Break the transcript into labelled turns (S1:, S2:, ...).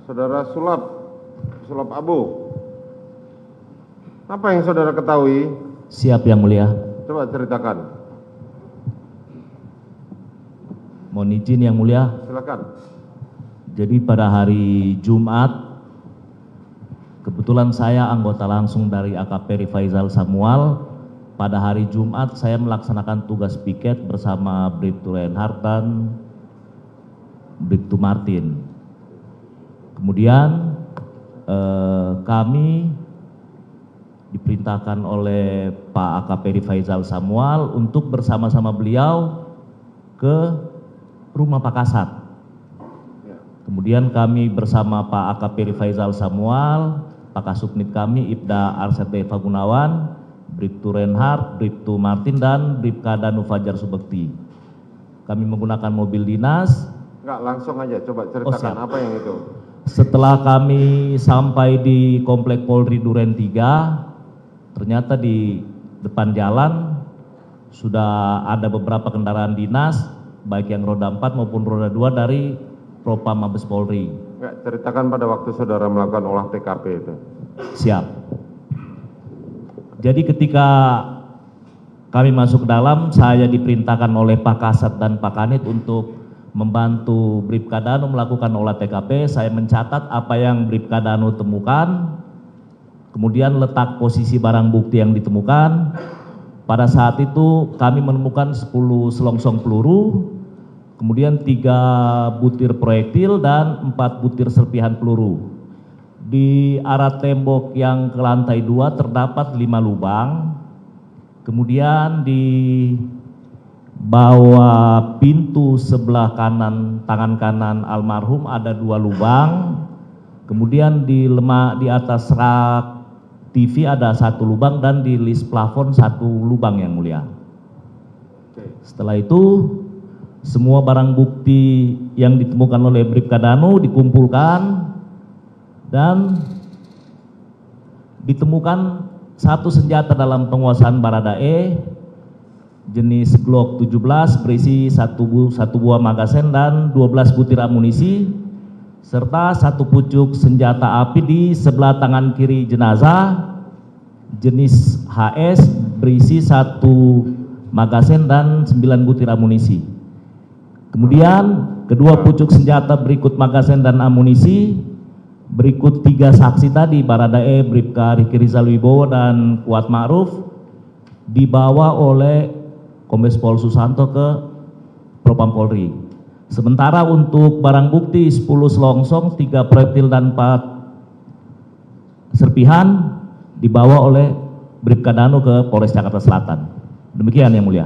S1: Saudara sulap abu. Apa yang saudara ketahui?
S2: Siap Yang Mulia.
S1: Coba ceritakan.
S2: Mohon izin Yang Mulia.
S1: Silakan.
S2: Jadi pada hari Jumat, kebetulan saya anggota langsung dari AKP Rifaizal Samuel. Pada hari Jumat saya melaksanakan tugas piket bersama Bribtu Reinhardt dan Bribtu Martin. Kemudian kami diperintahkan oleh Pak AKP Rifaizal Samuel untuk bersama-sama beliau ke rumah Pak Kasat. Kemudian kami bersama Pak AKP Rifaizal Samuel, Pak Kasubnit kami Ibda Arsyad Deva Gunawan, Bribtu Reinhardt, Bribtu Martin dan Bribka Danu Fajar Subekti. Kami menggunakan mobil dinas.
S1: Enggak, langsung aja coba ceritakan apa yang itu.
S2: Setelah kami sampai di Komplek Polri Duren 3, ternyata di depan jalan sudah ada beberapa kendaraan dinas, baik yang roda 4 maupun roda 2 dari Propam Mabes Polri.
S1: Enggak, ceritakan pada waktu saudara melakukan olah TKP itu.
S2: Siap. Jadi ketika kami masuk ke dalam, saya diperintahkan oleh Pak Kasat dan Pak Kanit untuk membantu Bribka Danu melakukan olah TKP. Saya mencatat apa yang Bribka Danu temukan, kemudian letak posisi barang bukti yang ditemukan. Pada saat itu kami menemukan 10 selongsong peluru, kemudian 3 butir proyektil dan 4 butir serpihan peluru. Di arah tembok yang ke lantai 2 terdapat 5 lubang, kemudian di bawah pintu sebelah kanan tangan kanan almarhum ada 2 lubang, kemudian di atas rak TV ada 1 lubang dan di list plafon 1 lubang Yang Mulia. Setelah itu semua barang bukti yang ditemukan oleh Bribka Danu dikumpulkan dan ditemukan 1 senjata dalam penguasaan Baradae jenis Glock 17 berisi 1 buah magazen dan 12 butir amunisi serta 1 pucuk senjata api di sebelah tangan kiri jenazah jenis HS berisi 1 magazen dan 9 butir amunisi. Kemudian kedua pucuk senjata berikut magazen dan amunisi berikut 3 saksi tadi Baradae, Bribka Riki Rizal Wibowo dan Kuat Ma'ruf dibawa oleh Kombes Pol Susanto ke Propam Polri. Sementara untuk barang bukti 10 selongsong, 3 proyektil dan 4 serpihan dibawa oleh Bribka Danu ke Polres Jakarta Selatan. Demikian Yang Mulia.